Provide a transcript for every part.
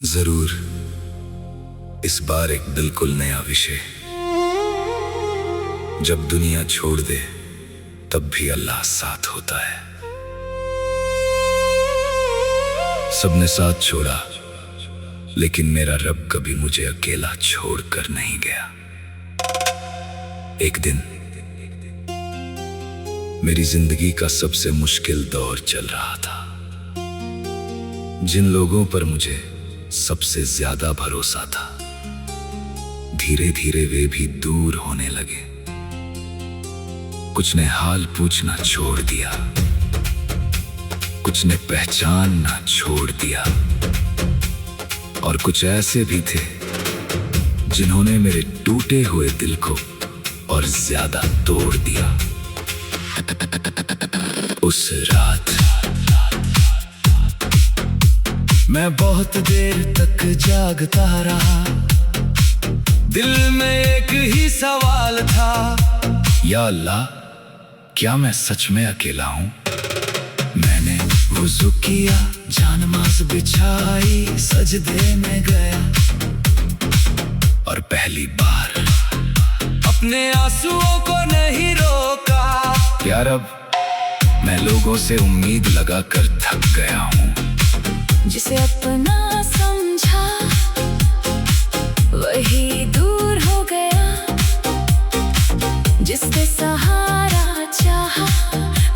जरूर इस बार एक बिल्कुल नया विषय। जब दुनिया छोड़ दे तब भी अल्लाह साथ होता है। सबने साथ छोड़ा लेकिन मेरा रब कभी मुझे अकेला छोड़कर नहीं गया। एक दिन मेरी जिंदगी का सबसे मुश्किल दौर चल रहा था। जिन लोगों पर मुझे सबसे ज्यादा भरोसा था, धीरे धीरे वे भी दूर होने लगे। कुछ ने हाल पूछना छोड़ दिया, कुछ ने पहचानना छोड़ दिया, और कुछ ऐसे भी थे जिन्होंने मेरे टूटे हुए दिल को और ज्यादा तोड़ दिया। उस रात मैं बहुत देर तक जागता रहा। दिल में एक ही सवाल था, या अल्लाह, क्या मैं सच में अकेला हूं? मैंने वुज़ू किया, जानमाज़ बिछाई, सजदे में गया और पहली बार अपने आंसुओं को नहीं रोका। यार, अब मैं लोगों से उम्मीद लगाकर थक गया हूं। जिसे अपना समझा वही दूर हो गया, जिससे सहारा चाहा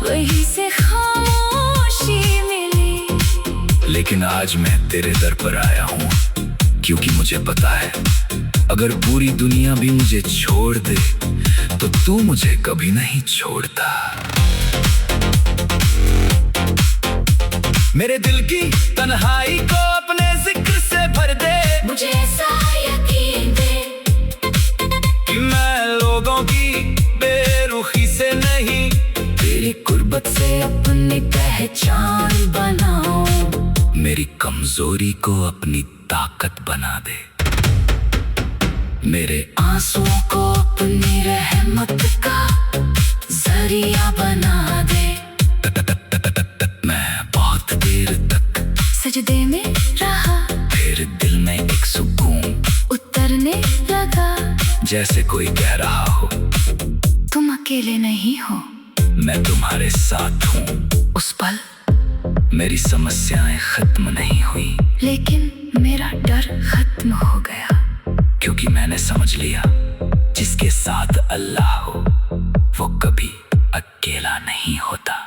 वही से खामोशी मिली। लेकिन आज मैं तेरे दर पर आया हूं क्योंकि मुझे पता है, अगर पूरी दुनिया भी मुझे छोड़ दे तो तू मुझे कभी नहीं छोड़ता। मेरे दिल की तन्हाई को अपने जिक्र से भर दे। मुझे ऐसा यकीन दे कि मैं लोगों की बेरुखी से नहीं, तेरी कुर्बत से अपनी पहचान बनाऊं। मेरी कमजोरी को अपनी ताकत बना दे। मेरे आंसुओं को अपनी रहमत का जरिया बना दे। मैं बहुत देर तक सजदे में रहा, फिर दिल में एक सुकून उतरने लगा। जैसे कोई कह रहा हो, तुम अकेले नहीं हो, मैं तुम्हारे साथ हूँ। उस पल मेरी समस्याएं खत्म नहीं हुई, लेकिन मेरा डर खत्म हो गया। क्योंकि मैंने समझ लिया, जिसके साथ अल्लाह हो वो कभी अकेला नहीं होता।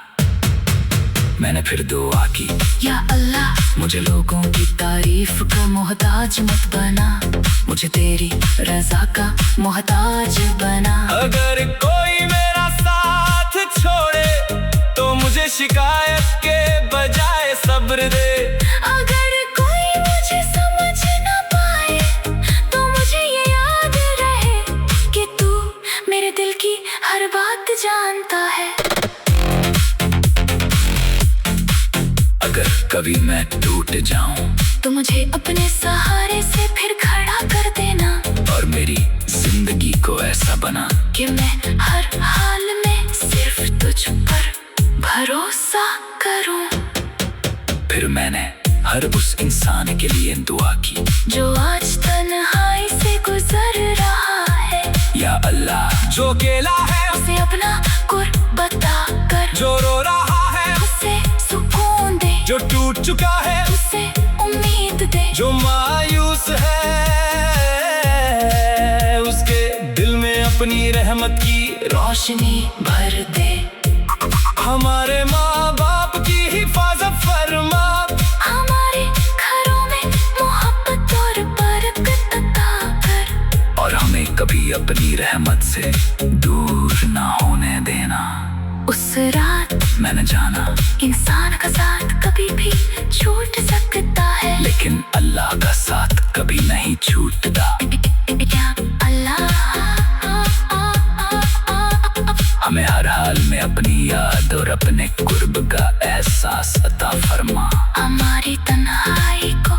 मैंने फिर दुआ की, या अल्लाह, मुझे लोगों की तारीफ का मोहताज मत बना, मुझे तेरी रजा का मोहताज बना। अगर कोई मेरा साथ छोड़े तो मुझे शिकायत के बजाय सब्र दे। अगर कोई मुझे समझ न पाए तो मुझे ये याद रहे कि तू मेरे दिल की हर बात जानता है। अगर कभी मैं टूट जाऊं तो मुझे अपने सहारे से फिर खड़ा कर देना, और मेरी जिंदगी को ऐसा बना कि मैं हर हाल में सिर्फ तुझ पर भरोसा करूं। फिर मैंने हर उस इंसान के लिए दुआ की जो आज तन्हाई से गुजर रहा है। या अल्लाह, जो अकेला है उसे अपना कुर्ब कर, जो रो रहा है उसे सुकून दे, जो टूट चुका है उसे उम्मीद दे, जो मायूस है उसके दिल में अपनी रहमत की रोशनी भर दे। हमारे माँ बाप की हिफाजत फरमा, हमारे घरों में मोहब्बत और बरकत अता कर, और हमें कभी अपनी रहमत से दूर ना होने देना। उस रात मैंने जाना, इंसान का साथ कभी भी छूट सकता है, लेकिन अल्लाह का साथ कभी नहीं छूटता। या अल्लाह, हमें हर हाल में अपनी याद और अपने कुर्ब का एहसास अता फरमा। हमारी तन्हाई को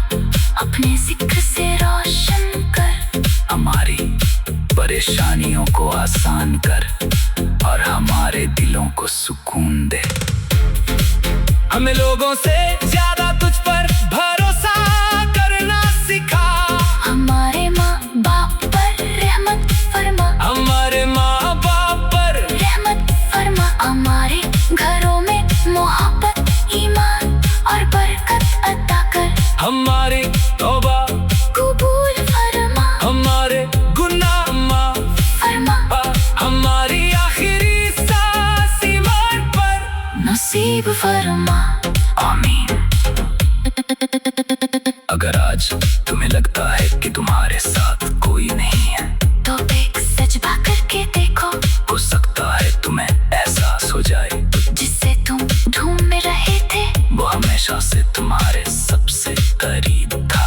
अपने जिक्र से रोशन कर, हमारी परेशानियों को आसान कर, और हमारे दिलों को सुकून दे। हमें लोगों से ज्यादा तुझ पर भरोसा करना हमारी तौबा कबूल फरमा, हमारे गुनाह माफ फरमा, हमारी आखिरी सांस ईमान पर नसीब फरमा, आमीन। अगर आज तुम्हें लगता है कि तुम्हारे साथ कोई नहीं है, तो एक सजदा करके देखो, हो सकता है तुम्हें एहसास हो जाए जिससे तुम ढूंढ में रहे थे, वो हमेशा से तुम्हारे सबसे करीब था।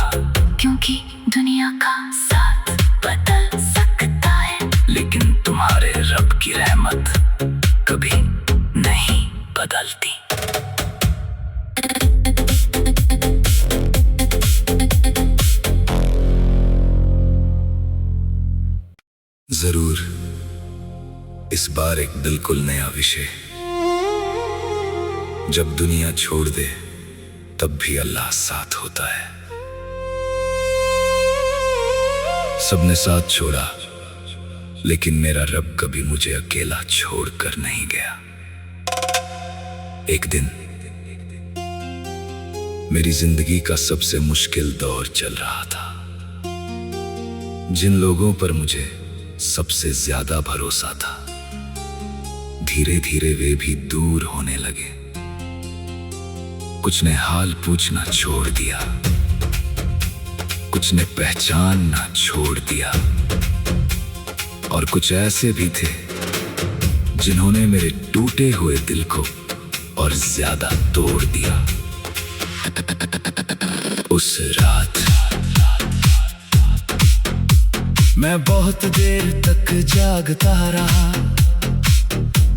क्योंकि दुनिया का साथ बदल सकता है, लेकिन तुम्हारे रब की रहमत कभी नहीं बदलती। जरूर इस बार एक बिल्कुल नया विषय। जब दुनिया छोड़ दे तब भी अल्लाह साथ होता है। सबने साथ छोड़ा, लेकिन मेरा रब कभी मुझे अकेला छोड़कर नहीं गया। एक दिन मेरी जिंदगी का सबसे मुश्किल दौर चल रहा था। जिन लोगों पर मुझे सबसे ज्यादा भरोसा था, धीरे धीरे वे भी दूर होने लगे। कुछ ने हाल पूछना छोड़ दिया, कुछ ने पहचानना छोड़ दिया, और कुछ ऐसे भी थे जिन्होंने मेरे टूटे हुए दिल को और ज्यादा तोड़ दिया। उस रात मैं बहुत देर तक जागता रहा।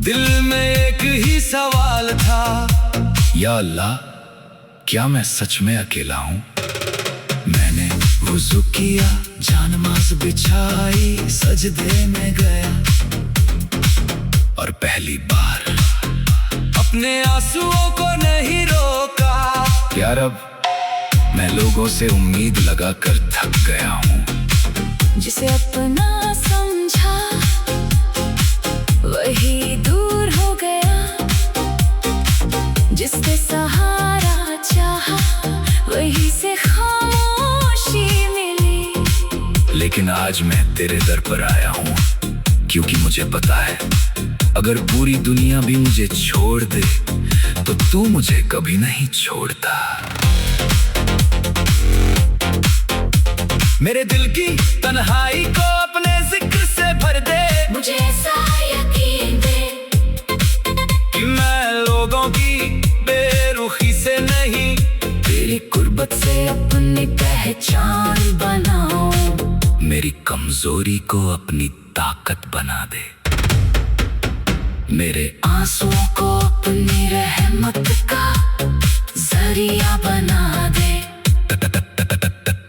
दिल में एक ही सवाल था, या अल्लाह, क्या मैं सच में अकेला हूं? मैंने वुज़ू किया, जानमाज़ बिछाई, सजदे में गया, और पहली बार अपने आंसुओं को नहीं रोका। या रब, मैं लोगों से उम्मीद लगाकर थक गया हूं। जिसे अपना समझा वही दूर हो गया, जिससे सहारा चाहा वही से खामोशी मिली। लेकिन आज मैं तेरे दर पर आया हूँ, क्योंकि मुझे पता है अगर पूरी दुनिया भी मुझे छोड़ दे तो तू मुझे कभी नहीं छोड़ता। मेरे दिल की तन्हाई को अपने जिक्र से भर दे, मुझे ऐसा यकीन दे कि मैं लोगों की बेरुखी से नहीं, तेरी कुर्बत से अपनी पहचान बनाऊं। मेरी कमजोरी को अपनी ताकत बना दे, मेरे आंसुओं को अपनी रहमत का जरिया बना दे।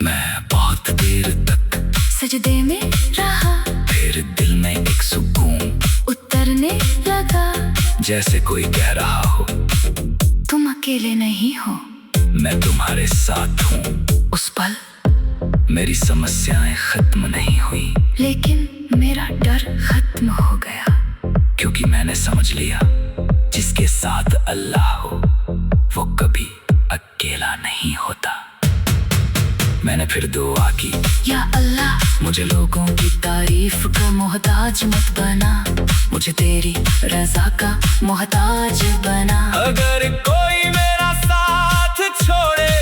मैं बहुत देर तक सजदे में रहा, फिर दिल में एक सुकून उतरने लगा, जैसे कोई कह रहा हो तुम अकेले नहीं हो, मैं तुम्हारे साथ हूँ। उस पल मेरी समस्याएं खत्म नहीं हुई, लेकिन मेरा डर खत्म हो गया, क्योंकि मैंने समझ लिया जिसके साथ अल्लाह हो वो कभी अकेला नहीं होता। मैंने फिर दुआ की, या अल्लाह, मुझे लोगों की तारीफ का मोहताज मत बना, मुझे तेरी रजा का मोहताज बना। अगर कोई मेरा साथ छोड़े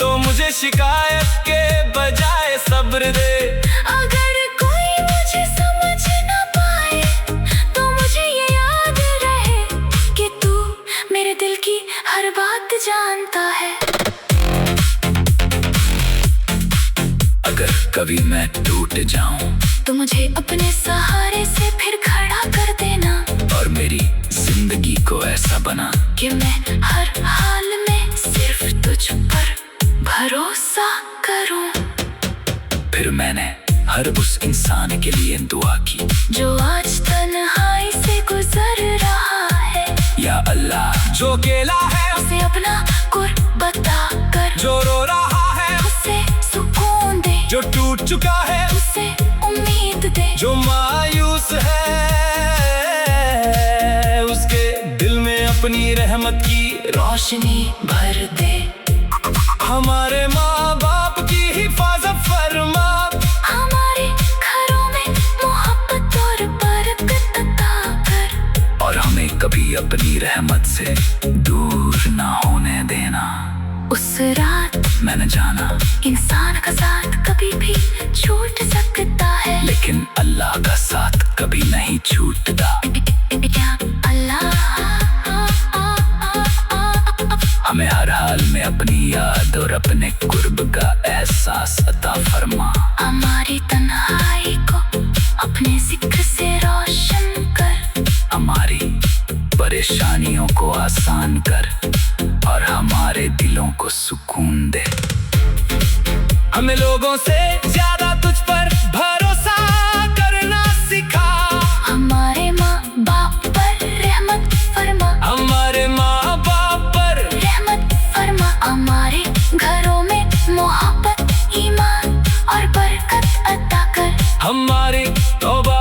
तो मुझे शिकायत के बजाय सब्र दे। अगर कोई मुझे समझ न पाए तो मुझे ये याद रहे कि तू मेरे दिल की हर बात जानता है। अगर कभी मैं टूट जाऊं तो मुझे अपने सहारे से फिर खड़ा कर देना, और मेरी जिंदगी को ऐसा बना कि मैं हर हाल में सिर्फ तुझ पर भरोसा करूं। फिर मैंने हर उस इंसान के लिए दुआ की जो आज तन्हाई से गुजर रहा है, या अल्लाह, जो अकेला है उसे अपना कुर्ब बता कर, जो रो रहा है उसे सुकून दे, जो टूट चुका है उसे उम्मीद दे, जो मायूस है उसके दिल में अपनी रहमत की रोशनी भर दे। हमारे से दूर ना होने देना। उस रात मैंने जाना इंसान का साथ कभी भी छूट सकता है, लेकिन अल्लाह का साथ कभी नहीं छूटता। या अल्लाह हमें हर हाल में अपनी याद और अपने कुर्ब का एहसास अता फरमा। हमारी तन्हाई को अपने जिक्र से रोशन कर, हमारी परेशानियों को आसान कर और हमारे दिलों को सुकून दे। हमें लोगों से ज्यादा तुझ पर भरोसा करना सिखा। हमारे माँ बाप पर रहमत फरमा, हमारे माँ बाप पर रहमत फरमा। हमारे घरों में मोहब्बत, ईमान और बरकत अता कर। हमारी तौबा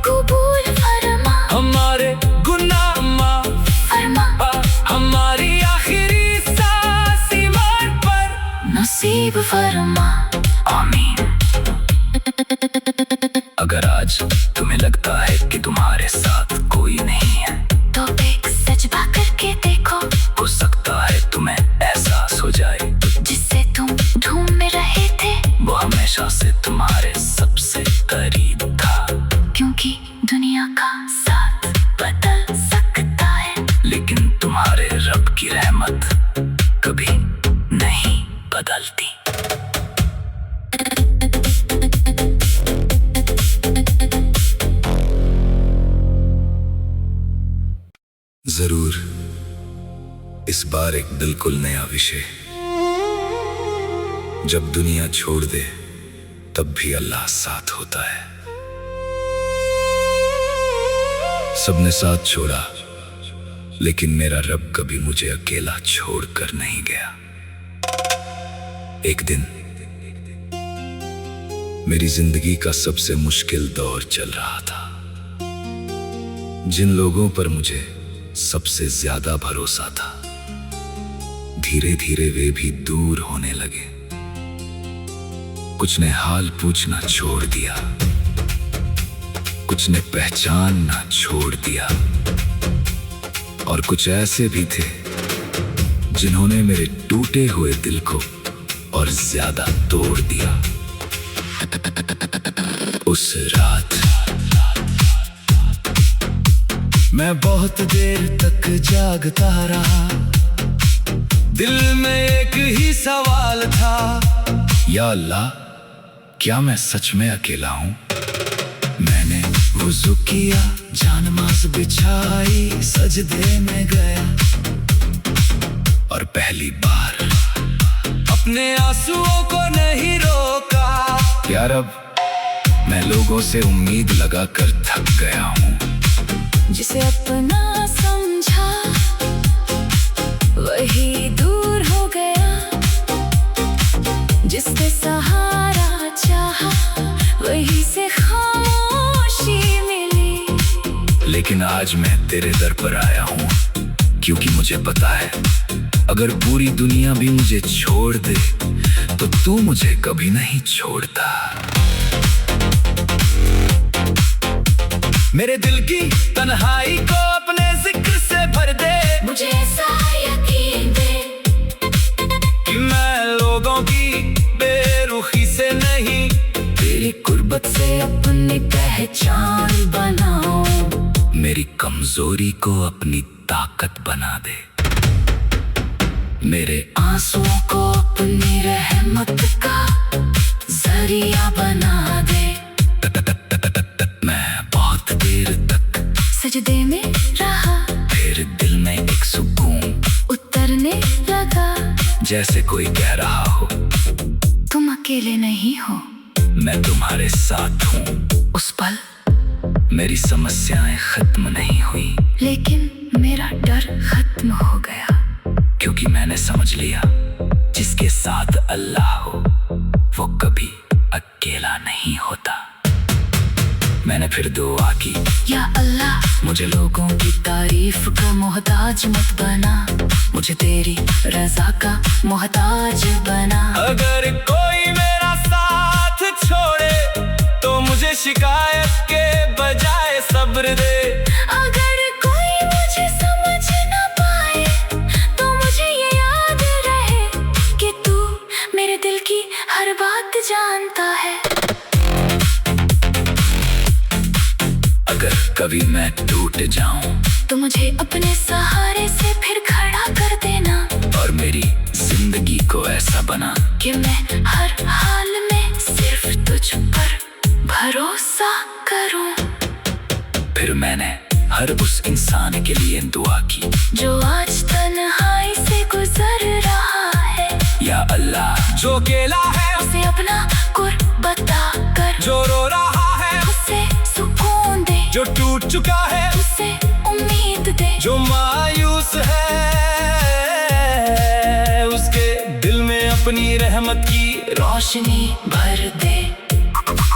कबूल फरमा, हमारे गुनाह माफ फरमा। हमारी आखिरी सांस ईमान पर नसीब फरमा। आमीन। अगर आज तुम्हें लगता है कि तुम्हारे साथ कोई नहीं है, तो एक सजदा करके देखो, हो सकता है तुम्हें एहसास हो जाए जिससे तुम ढूंढ में रहे थे, वो हमेशा से तुम्हारे सबसे करीब था। क्योंकि दुनिया का साथ बदल सकता है, लेकिन तुम्हारे रब की रहमत कभी नहीं बदलती। जरूर इस बार एक बिल्कुल नया विषय। जब दुनिया छोड़ दे तब भी अल्लाह साथ होता है। सबने साथ छोड़ा, लेकिन मेरा रब कभी मुझे अकेला छोड़कर नहीं गया। एक दिन मेरी जिंदगी का सबसे मुश्किल दौर चल रहा था। जिन लोगों पर मुझे सबसे ज्यादा भरोसा था, धीरे धीरे वे भी दूर होने लगे। कुछ ने हाल पूछना छोड़ दिया, कुछ ने पहचानना छोड़ दिया, और कुछ ऐसे भी थे जिन्होंने मेरे टूटे हुए दिल को और ज्यादा तोड़ दिया। उस रात मैं बहुत देर तक जागता रहा। दिल में एक ही सवाल था, या अल्लाह, क्या मैं सच में अकेला हूं? मैंने वुज़ू किया, जानमाज़ बिछाई, सजदे में गया और पहली बार अपने आंसुओं को नहीं रोका। या रब, मैं लोगों से उम्मीद लगाकर थक गया हूं। जिसे अपना समझा वही दूर हो गया, जिससे सहारा चाहा वही से खामोशी मिली। लेकिन आज मैं तेरे दर पर आया हूँ, क्योंकि मुझे पता है अगर पूरी दुनिया भी मुझे छोड़ दे तो तू मुझे कभी नहीं छोड़ता। मेरे दिल की तन्हाई को अपने जिक्र से भर दे। मुझे ऐसा यकीन दे कि मैं लोगों की बेरुखी से नहीं, तेरी कुर्बत से अपनी पहचान बनाऊं। मेरी कमजोरी को अपनी ताकत बना दे। मेरे आंसुओं को अपनी रहमत का जरिया बना दे। मैं बहुत देर तक सजदे में रहा, फिर दिल में एक सुकून उतरने लगा। जैसे कोई कह रहा हो, तुम अकेले नहीं हो, मैं तुम्हारे साथ हूँ। उस पल मेरी समस्याएं खत्म नहीं हुई, लेकिन मेरा डर खत्म हो गया। क्योंकि मैंने समझ लिया, जिसके साथ अल्लाह हो वो कभी अकेला नहीं होता। मैंने फिर दुआ की, या अल्लाह, मुझे लोगों की तारीफ का मोहताज मत बना, मुझे तेरी रजा का मोहताज बना। अगर कोई मेरा साथ छोड़े तो मुझे शिकायत के बजाय सब्र दे। अगर कोई मुझे समझ न पाए हर बात जानता है। अगर कभी मैं टूट जाऊं तो मुझे अपने सहारे से फिर खड़ा कर देना, और मेरी जिंदगी को ऐसा बना कि मैं हर हाल में सिर्फ तुझ पर भरोसा करूं। फिर मैंने हर उस इंसान के लिए दुआ की जो आज तन्हाई से गुजर रहा है। या अल्लाह, जो अकेला है उसे अपना कुर्ब बता कर, जो रो रहा है उसे सुकून दे, जो टूट चुका है उसे उम्मीद दे, जो मायूस है उसके दिल में अपनी रहमत की रोशनी भर दे।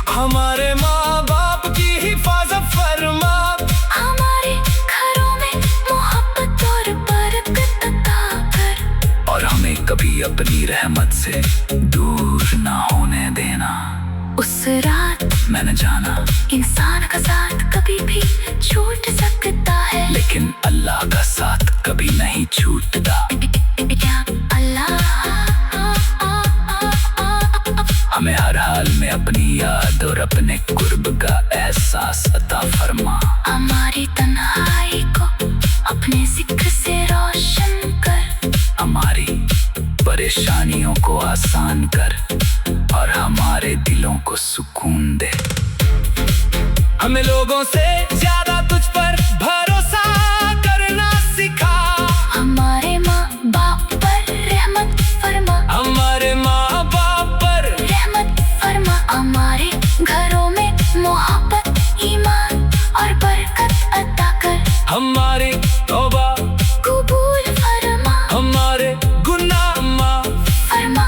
हमारे माँ बाप की हिफाजत फरमा, हमारे घरों में मोहब्बत और बरकत अता कर, और हमें कभी अपनी रहमत से दूर ना होने देना। उस रात मैंने जाना इंसान का साथ कभी भी छूट सकता है, लेकिन अल्लाह का साथ कभी नहीं छूटता। अल्लाह हमें हर हाल में अपनी याद और अपने कुर्ब का एहसास अता फरमा। हमारी तन्हाई को अपने जिक्र से रोशन कर, हमारी परेशानियों को आसान कर, और हमारे दिलों को सुकून दे। हमें लोगों से ज्यादा तुझ पर भरोसा करना सिखा। हमारे माँ बाप पर रहमत फरमा, हमारे माँ बाप पर रहमत फरमा, हमारे घरों में मोहब्बत ईमान और बरकत अता कर, हमारी तौबा कबूल फरमा, हमारे गुनाह माफ फरमा,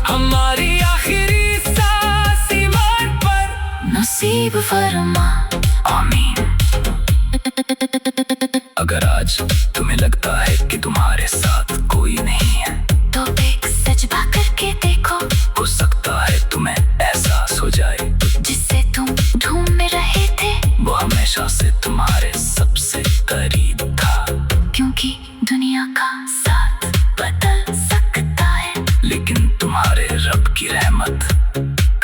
हमारी आखिरी सांस ईमान पर नसीब फरमा। आमीन। अगर आज तुम्हें लगता है कि तुम्हारे साथ कोई नहीं है, तो एक सजदा करके देखो, हो सकता है तुम्हें एहसास हो जाए जिससे तुम ढूंढ में रहे थे, वो हमेशा से तुम्हारे सबसे करीब था। क्योंकि दुनिया का साथ बदल सकता है, लेकिन तुम्हारे रब की रहमत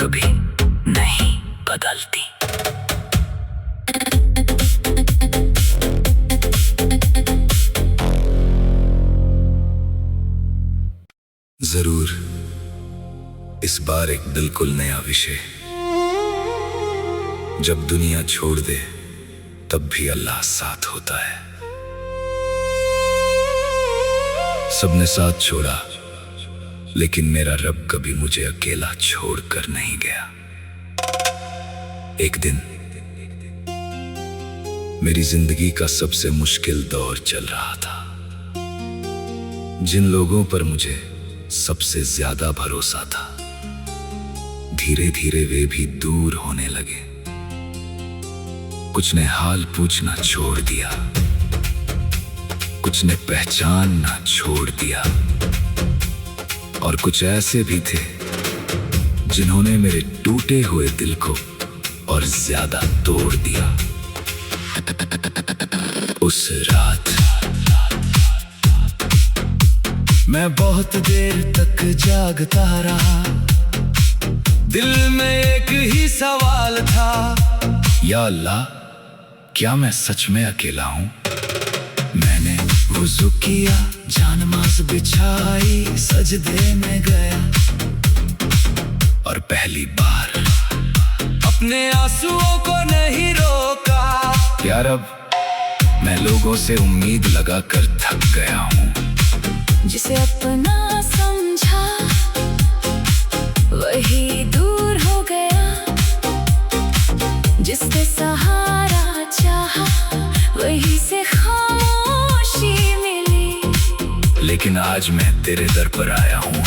कभी नहीं बदलती। जरूर इस बार एक बिल्कुल नया विषय। जब दुनिया छोड़ दे तब भी अल्लाह साथ होता है। सबने साथ छोड़ा, लेकिन मेरा रब कभी मुझे अकेला छोड़कर नहीं गया। एक दिन मेरी जिंदगी का सबसे मुश्किल दौर चल रहा था। जिन लोगों पर मुझे सबसे ज्यादा भरोसा था, धीरे धीरे वे भी दूर होने लगे। कुछ ने हाल पूछना छोड़ दिया, कुछ ने पहचानना छोड़ दिया, और कुछ ऐसे भी थे जिन्होंने मेरे टूटे हुए दिल को और ज्यादा तोड़ दिया। उस रात मैं बहुत देर तक जागता रहा। दिल में एक ही सवाल था, या अल्लाह, क्या मैं सच में अकेला हूं? मैंने वुज़ू किया, जानमाज़ बिछाई, सजदे में गया, और पहली बार अपने आंसुओं को नहीं रोका। या रब, मैं लोगों से उम्मीद लगाकर थक गया हूं। जिसे अपना समझा वही दूर हो गया, जिससे सहारा चाहा वही से खामोशी मिली। लेकिन आज मैं तेरे दर पर आया हूँ,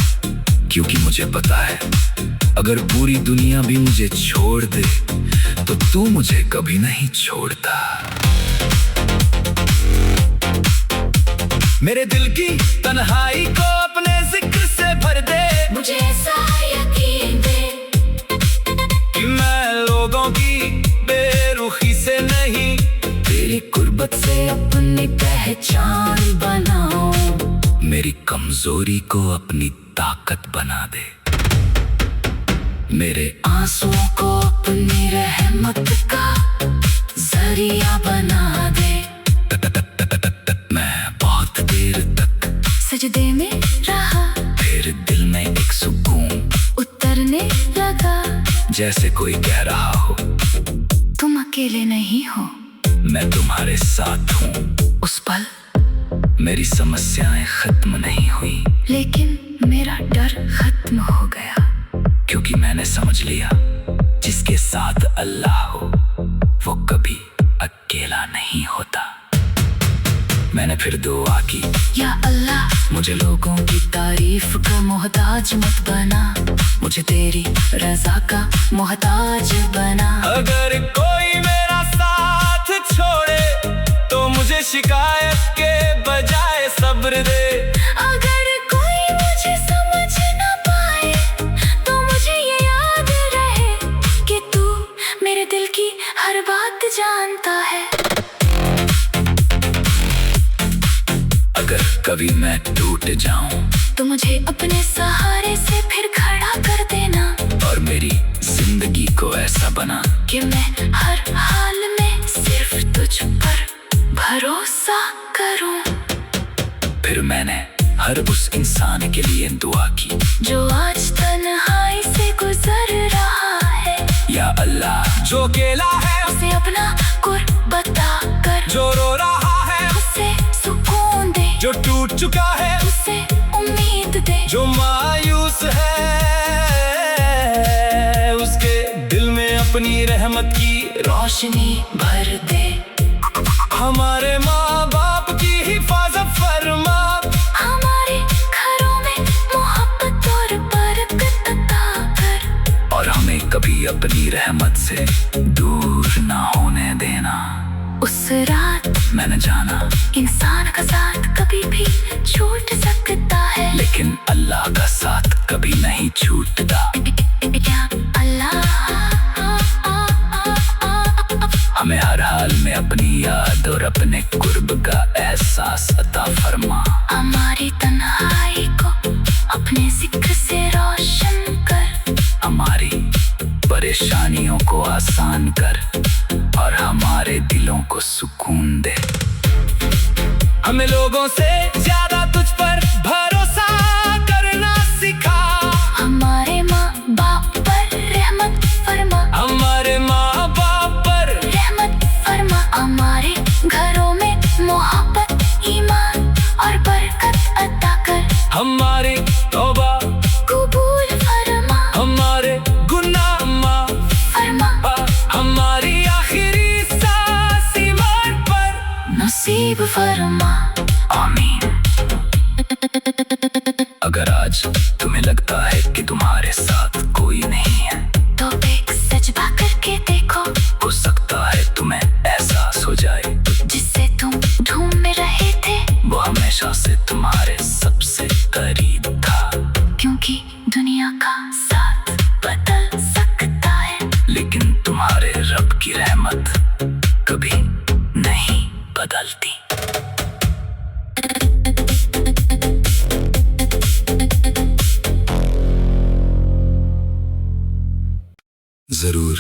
क्योंकि मुझे पता है अगर पूरी दुनिया भी मुझे छोड़ दे तो तू मुझे कभी नहीं छोड़ता। मेरे दिल की तन्हाई को अपने जिक्र से भर दे, मुझे ऐसा यकीन दे कि मैं लोगों की बेरुखी से नहीं, तेरी कुर्बत से अपनी पहचान बनाऊं। मेरी कमजोरी को अपनी ताकत बना दे। मेरे आंसुओं को अपनी रहमत का जरिया बना दे। मैं बहुत देर तक सजदे में रहा, फिर दिल में एक सुकून उतरने लगा। जैसे कोई कह रहा हो तुम अकेले नहीं हो, मैं तुम्हारे साथ हूँ। उस पल मेरी समस्याएं खत्म नहीं हुई, लेकिन मेरा डर खत्म हो गया। क्योंकि मैंने समझ लिया जिसके साथ अल्लाह हो वो कभी अकेला नहीं होता। मैंने फिर दुआ की, या अल्लाह मुझे लोगों की तारीफ का मोहताज मत बना, मुझे तेरी रजा का मोहताज बना। अगर कोई मेरा साथ छोड़े तो मुझे शिकायत के बजाय सब्र दे। अगर कोई मुझे समझ न पाए तो मुझे ये याद रहे कि तू मेरे दिल की हर बात जानता है। अगर कभी मैं टूट जाऊं तो मुझे अपने सहारे से फिर खड़ा कर देना, और मेरी जिंदगी को ऐसा बना कि मैं हर हाल में सिर्फ तुझ पर भरोसा करूं। फिर मैंने हर उस इंसान के लिए दुआ की जो आज तन्हाई से गुजर रहा है। या अल्लाह जो अकेला है उसे अपना कुर्ब बता कर, जो रो रहा है उसे सुकून दे, जो टूट चुका है उसे उम्मीद दे, जो मायूस है उसके दिल में अपनी रहमत की रोशनी भर दे। हमारे माँ बाप की हिफाजत फरमा, हमारे घरों में मोहब्बत और बरकत अता कर, और हमें कभी अपनी रहमत से दूर ना होने देना। उस रात मैंने जाना इंसान का साथ कभी भी छूट सकता है, लेकिन अल्लाह का साथ कभी नहीं छूटता। या अल्लाह हमें हर हाल में अपनी याद और अपने कुर्ब का एहसास अता फरमा। हमारी तन्हाई को अपने जिक्र से रोशन कर, हमारी परेशानियों को आसान कर, और हमारे दिलों को सुकून दे। हमें लोगों से ज्यादा तुझ पर भरोसा करना सिखा। हमारे माँ बाप पर रहमत फरमा, हमारे माँ बाप पर रहमत फरमा। हमारे घरों में मोहब्बत, ईमान और बरकत अता कर, हमारी तौबा कबूल फरमा, हमारे गुनाह माफ फरमा। हमारी आखिरी सांस ईमान पर नसीब फरमा। आमीन। अगर आज तुम्हें लगता है कि तुम्हारे साथ कोई नहीं है तो एक सजदा करके देखो, हो सकता है तुम्हें एहसास हो जाए जिससे तुम ढूंढ में रहे थे वो हमेशा से तुम्हारे सबसे करीब था। क्योंकि दुनिया का साथ बदल सकता है, लेकिन तुम्हारे रब की रहमत कभी नहीं बदलती। जरूर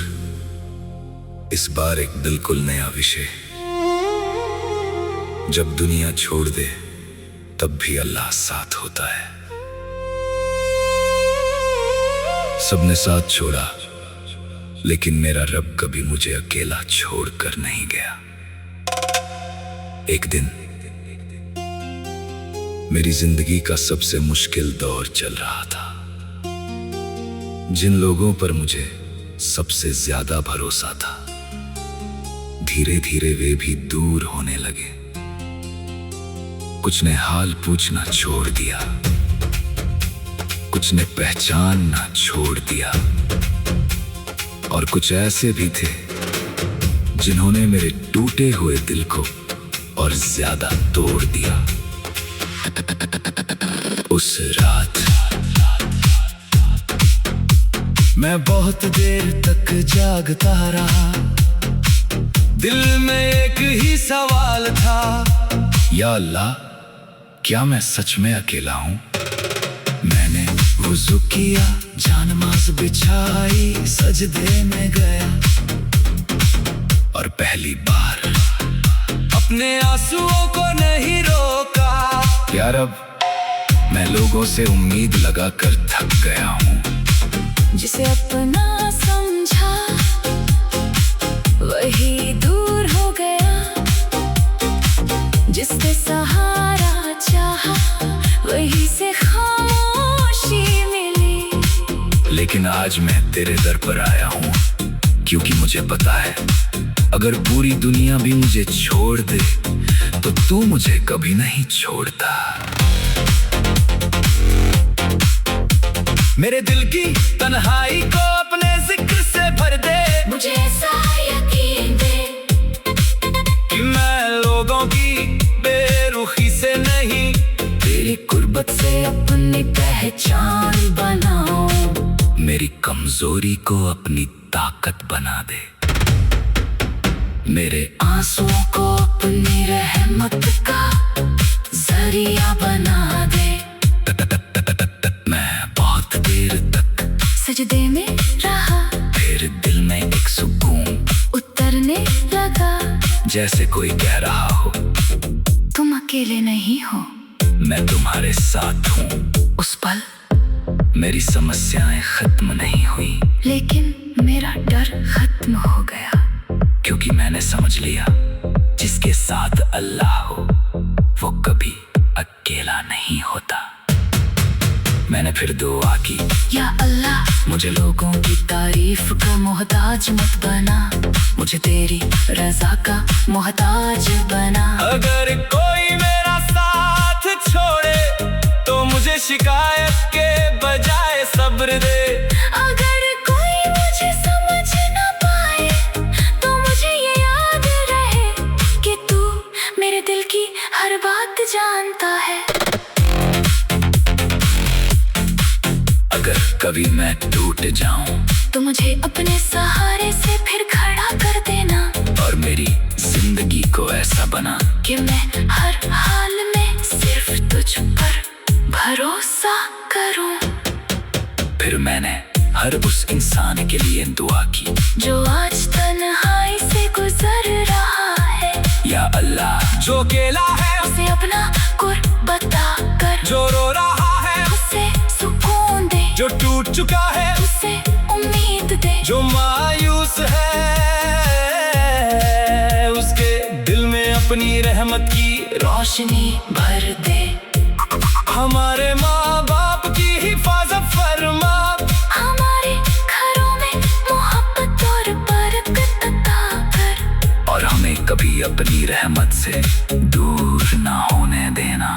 इस बार एक बिल्कुल नया विषय। जब दुनिया छोड़ दे तब भी अल्लाह साथ होता है। सबने साथ छोड़ा लेकिन मेरा रब कभी मुझे अकेला छोड़कर नहीं गया। एक दिन मेरी जिंदगी का सबसे मुश्किल दौर चल रहा था। जिन लोगों पर मुझे सबसे ज्यादा भरोसा था, धीरे धीरे वे भी दूर होने लगे। कुछ ने हाल पूछना छोड़ दिया, कुछ ने पहचानना छोड़ दिया, और कुछ ऐसे भी थे जिन्होंने मेरे टूटे हुए दिल को और ज्यादा तोड़ दिया। उस रात मैं बहुत देर तक जागता रहा। दिल में एक ही सवाल था, या अल्लाह क्या मैं सच में अकेला हूं? मैंने वुज़ू किया, जानमाज़ बिछाई, सजदे में गया और पहली बार अपने आंसुओं को नहीं रोका। यार अब मैं लोगों से उम्मीद लगा कर थक गया हूँ। जिसे अपना समझा वही दूर हो गया, जिससे सहारा चाहा वही से खामोशी मिली। लेकिन आज मैं तेरे दर पर आया हूँ क्योंकि मुझे पता है अगर पूरी दुनिया भी मुझे छोड़ दे तो तू मुझे कभी नहीं छोड़ता। मेरे दिल की तन्हाई को अपने जिक्र से भर दे, मुझे ऐसा यकीन दे कि मैं लोगों की बेरुखी से नहीं, तेरी कुर्बत से अपनी पहचान बनाऊं। मेरी कमजोरी को अपनी ताकत बना दे, मेरे आंसुओं को अपनी रहमत का जरिया बना दे। मैं बहुत देर तक सजदे में रहा, फिर दिल में एक सुकून उतरने लगा, जैसे कोई कह रहा हो तुम अकेले नहीं हो, मैं तुम्हारे साथ हूँ। उस पल मेरी समस्याएं खत्म नहीं हुई, लेकिन मेरा डर खत्म हो गया, क्योंकि मैंने समझ लिया जिसके साथ अल्लाह हो वो कभी अकेला नहीं होता। मैंने फिर दुआ की, या अल्लाह मुझे लोगों की तारीफ का मोहताज मत बना, मुझे तेरी रजा का मोहताज बना। अगर कोई मेरा साथ छोड़े तो मुझे शिकायत के बजाय सब्र दे। अगर कोई मुझे समझ न पाए तो मुझे ये याद रहे कि तू मेरे दिल की हर बात जानता है। अगर कभी मैं टूट जाऊं तो मुझे अपने सहारे से फिर खड़ा कर देना, और मेरी जिंदगी को ऐसा बना कि मैं हर हाल में सिर्फ तुझ पर भरोसा करूं। फिर मैंने हर उस इंसान के लिए दुआ की जो आज तन्हाई से गुजर रहा है, या अल्लाह जो अकेला है उसे अपना कुर्ब बता कर, जो रो रहा है उसे सुकून दे, जो टूट चुका है उसे उम्मीद दे, जो मायूस है उसके दिल में अपनी रहमत की रोशनी भर दे। हमारे माँ बाप की हिफाजत फरमा, हमारे घरों में मोहब्बत और बरकत अता कर, और हमें कभी अपनी रहमत से दूर ना होने देना।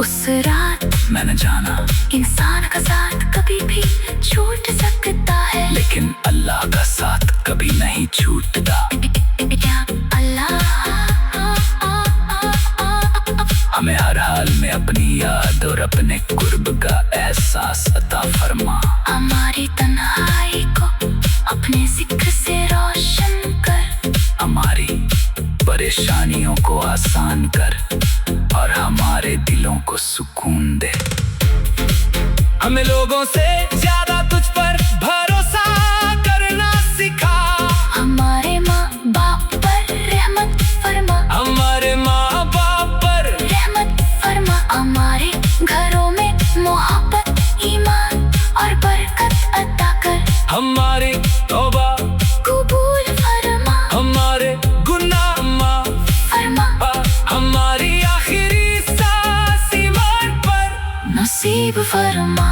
उस रात मैंने जाना इंसान का साथ कभी भी छूट सकता है, लेकिन अल्लाह का साथ कभी नहीं छूटता। अल्लाह हमें हर हाल में अपनी याद और अपने कुर्ब का एहसास अता फरमा। हमारी तन्हाई को अपने जिक्र से रोशन कर, हमारी परेशानियों को आसान कर, और हमारे दिलों को सुकून दे। हमें लोगों से ज्यादा तुझ पर भरोसा करना सिखा, हमारे माँ बाप पर रहमत फरमा, हमारे माँ बाप पर रहमत फरमा, हमारे घरों में मोहब्बत ईमान और बरकत अता कर, हमारी तौबा कबूल फरमा, हमारे गुनाह माफ फरमा, हमारी आखिरी सांस ईमान पर नसीब फरमा।